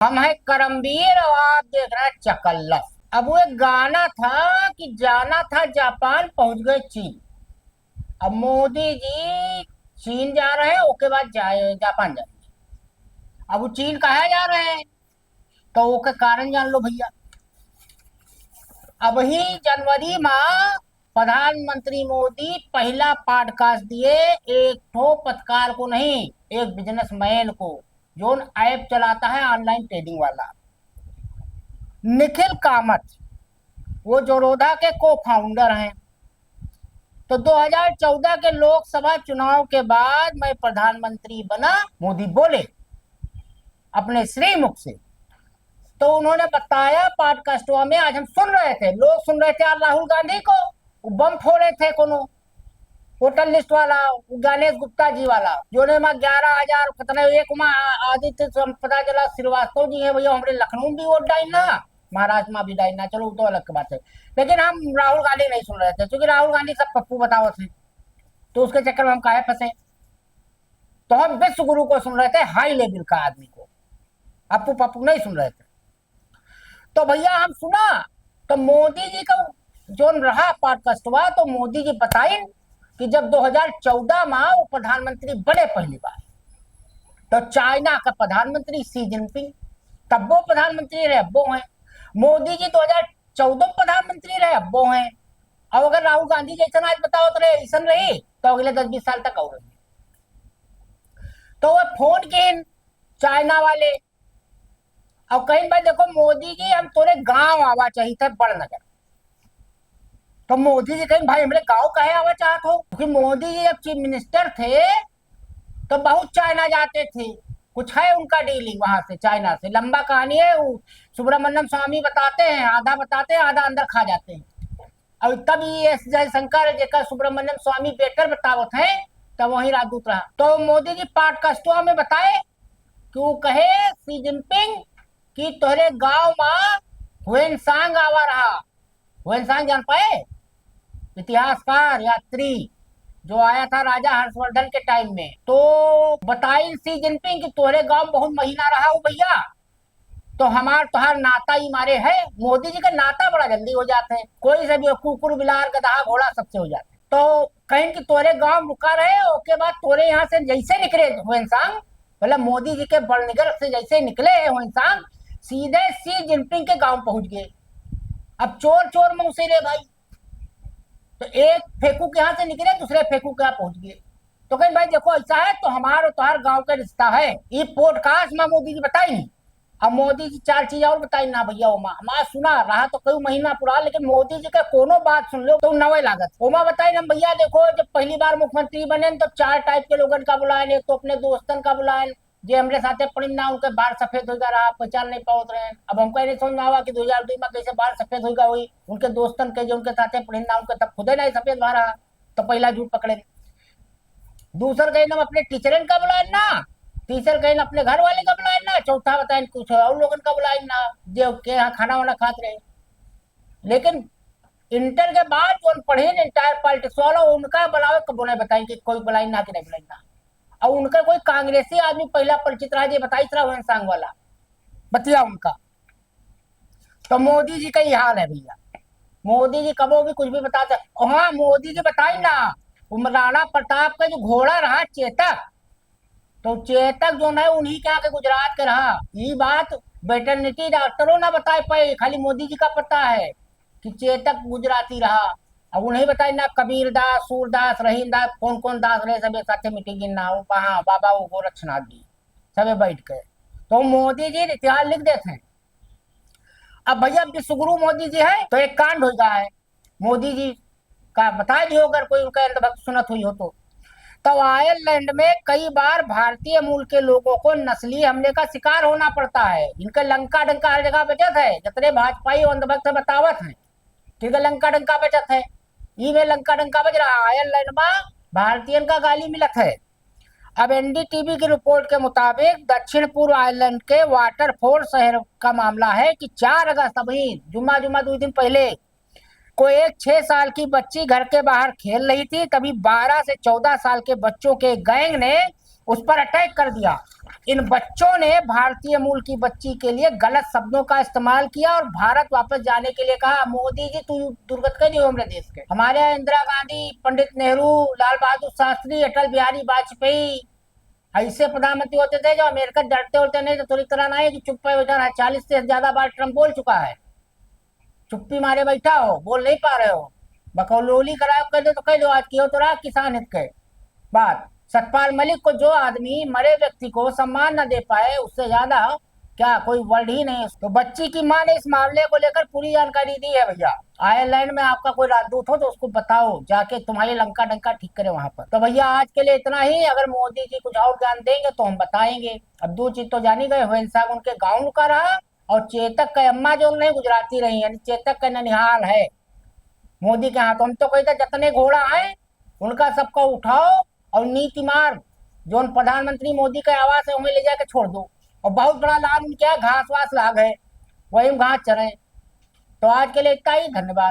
हम है करमवीर और आप देख रहे हैं चकल्लस। अब वो एक गाना था कि जाना था जापान पहुंच गए चीन। अब मोदी जी चीन जा रहे हैं, उसके बाद जाए जापान जाएंगे। अब वो चीन कहा जा रहे हैं तो वो के कारण जान लो भैया। अब ही जनवरी माह प्रधानमंत्री मोदी पहला पॉडकास्ट दिए एक ठो पत्रकार को नहीं, एक बिजनेसमैन को जो ऐप चलाता है ऑनलाइन ट्रेडिंग वाला, निखिल कामत। वो जोरोधा के को फाउंडर हैं। तो 2014 के लोकसभा चुनाव के बाद मैं प्रधानमंत्री बना, मोदी बोले अपने श्रीमुख से। तो उन्होंने बताया पॉडकास्टवा में, आज हम सुन रहे थे, लोग सुन रहे थे आज राहुल गांधी को बम फोड़े थे कोनो वोटर लिस्ट वाला, गणेश गुप्ता जी वाला जो ने 11,000 कितने एक में आदित्य पता चला श्रीवास्तव जी है भैया, हमारे लखनऊ में भी वोट डालना, महाराष्ट्र में भी डालना, चलो वो तो अलग की बात है। लेकिन हम राहुल गांधी नहीं सुन रहे थे क्योंकि राहुल गांधी सब पप्पू बताओ थे, तो उसके चक्कर में हम काहे फंसे। तो हम विश्व गुरु को सुन रहे थे, हाई लेवल का आदमी को, अपू पप्पू नहीं सुन रहे थे। तो भैया हम सुना तो मोदी जी का जो रहा पॉडकास्टवा, तो मोदी जी बताए कि जब 2014 में वो प्रधानमंत्री बने पहली बार, तो चाइना का प्रधानमंत्री शी जिनपिंग, तब वो प्रधानमंत्री रहे, अब वो हैं। मोदी जी 2014 प्रधानमंत्री रहे, अब वो हैं। अब अगर राहुल गांधी जैसा आज बताओ तो ऐसा रही तो अगले 10-20 साल तक और रही। तो वो फोन किन चाइना वाले, अब कहीं भाई देखो मोदी जी हम तोरे गांव आवा चाहिए थे बड़नगर, तो मोदी जी कहीं भाई हमारे गांव कहे आवा चाहत हो, क्योंकि मोदी जी जब चीफ मिनिस्टर थे तो बहुत चाइना जाते थे, कुछ है उनका डीलिंग वहां से चाइना से, लंबा कहानी है वो। सुब्रमण्यम स्वामी बताते हैं, आधा बताते हैं आधा अंदर खा जाते हैं। अब तभी एस जयशंकर जेकर सुब्रमण्यम स्वामी बेटर बतावत है, तब वही राजदूत रहा। तो मोदी जी पॉडकास्टवा में बताए कि वो कहे शी जिनपिंग कि तोहरे गांव में हुएनसांग आवा रहा। हुएनसांग जान पाए, इतिहासकार यात्री जो आया था राजा हर्षवर्धन के टाइम में। तो बताई शी जिनपिंग कि तोहरे गांव बहुत महीना रहा हो भैया, तो हमार तुहार नाता ही मारे है। मोदी जी का नाता बड़ा जल्दी हो जाते हैं, कोई से भी कुकुर बिलार गधा घोड़ा सबसे हो जाते हैं। तो कहीं कि तोरे गांव रुका रहे, उसके बाद तोरे यहाँ से जैसे निकले हुएनसांग, मतलब मोदी जी के बड़निगर से जैसे निकले हुएनसांग, सीधे शी जिनपिंग के गांव पहुंच गए। अब चोर चोर मुंह से रे भाई, तो एक फेकू के यहाँ से निकले दूसरे फेकू के यहाँ पहुंच गए। तो कहीं भाई देखो ऐसा है तो हमार और तुम्हार गांव का रिश्ता है। ये पॉडकास्ट में मोदी जी बताई नहीं। अब मोदी जी 4 चीज और बताई ना भैया, ओमा हमारा सुना रहा तो कई महीना पूरा, लेकिन मोदी जी का कोनो बात सुन लो तो नवे लागत। ओमा बताई ना भैया, देखो जब पहली बार मुख्यमंत्री बने तो 4 टाइप के लोगन का बुलाए, एक तो अपने दोस्तन का बुलाए जे हमरे साथे पड़ी ना, उनके बाल सफेद होगा रहा, पहचान नहीं पाओ रहे। अब हमको नहीं समझ में आवा कि 2002 में कैसे बाल सफेद होगा हुई, उनके दोस्तन के जो उनके साथे पड़ी ना, उनके तब खुदे नहीं सफेद भा रहा, तो पहला झूठ पकड़े। दूसर कहीं हम अपने टीचरन का बुलाए ना, तीसर कहीं अपने घर वाले का बुलाए ना, चौथा बताए कुछ और लोगन का बुलाए ना जो के यहाँ खाना वाना खाते रहे। लेकिन इंटर के बाद जो पढ़े इंटायर पॉलिटिक्स वाला उनका बुलावे कब नहीं बताएं कि कोई बुलाई ना कि नहीं बुलाई ना। और उनका कोई कांग्रेसी आदमी पहला परिचित रहा, बताई रहा हुएनसांग वाला बतिया उनका। तो मोदी जी का ही हाल है भैया, मोदी जी कबो भी कुछ भी बताते। हाँ मोदी जी बताई ना, राणा प्रताप का जो घोड़ा रहा चेतक, तो चेतक जो है उन्हीं के यहाँ के गुजरात के रहा। ये बात वेटरनिटी डॉक्टरों ना बता पाए, खाली मोदी जी का पता है कि चेतक गुजराती रहा। अब उन्हें बताई ना कबीर दास, सूरदास, रहीम दास, कौन कौन दास रहे, सब एक साथ मीटिंग ना हो वहाँ बाबा वो गोरक्षनाथ जी सबे बैठ गए। तो मोदी जी इतिहास लिख देते हैं। अब भैया विश्वगुरु मोदी जी है तो एक कांड हो गया है, मोदी जी का बता दियो अगर कोई उनका अंधभक्त सुनत हुई हो तो आयरलैंड में कई बार भारतीय मूल के लोगों को नस्ली हमले का शिकार होना पड़ता है। इनका लंका डंका हर जगह बचत है, जितने भाजपाई और अंधभक्त बतावत है, ठीक है, लंका डंका बचत है। ये में लंका डंका बज रहा आयरलैंड में भारतीय का गाली मिलत है। अब एनडीटीवी की रिपोर्ट के मुताबिक दक्षिण पूर्व आयरलैंड के वाटरफोर्ड शहर का मामला है कि 4 अगस्त अभी जुम्मा 2 दिन पहले को एक 6 साल की बच्ची घर के बाहर खेल रही थी, तभी 12 से 14 साल के बच्चों के गैंग ने उस पर अटैक कर दिया। इन बच्चों ने भारतीय मूल की बच्ची के लिए गलत शब्दों का इस्तेमाल किया और भारत वापस जाने के लिए कहा। मोदी जी तू दुर्गत कर दियो हमारे देश के। हमारे यहाँ इंदिरा गांधी, पंडित नेहरू, लाल बहादुर शास्त्री, अटल बिहारी वाजपेयी ऐसे प्रधानमंत्री होते थे जो अमेरिका डरते उड़ते नहीं तो थोड़ी तरह ना है कि चुप पे बैठा है। 40 से ज्यादा बार ट्रम्प बोल चुका है, चुप्पी मारे बैठा हो, बोल नहीं पा रहे हो, बकौलोली खराब कर दो तो कह दो आज की हो तो रहा किसान हित के बात। सतपाल मलिक को जो आदमी मरे व्यक्ति को सम्मान न दे पाए उससे ज्यादा क्या कोई वर्ड ही नहीं। तो बच्ची की मां ने इस मामले को लेकर पूरी जानकारी दी है भैया। आयरलैंड में आपका कोई राजदूत हो तो उसको बताओ जाके तुम्हारी लंका डंका ठीक करे वहां पर। तो भैया आज के लिए इतना ही। अगर मोदी जी कुछ और ज्ञान देंगे तो हम बताएंगे। अब दो चीज तो जानी गए, हुसैन साहब उनके गाँव का रहा और चेतक का अम्मा जो नहीं गुजराती रही, यानी चेतक का ननिहाल है मोदी के हाथ। हम तो कहते जितने घोड़ा है उनका सबका उठाओ और नीति मार्ग जो प्रधानमंत्री मोदी का आवास है वहीं ले जाके छोड़ दो। और बहुत बड़ा लाभ उनके यहाँ घास वास लाग है, वही घास चरे। तो आज के लिए इतना ही, धन्यवाद।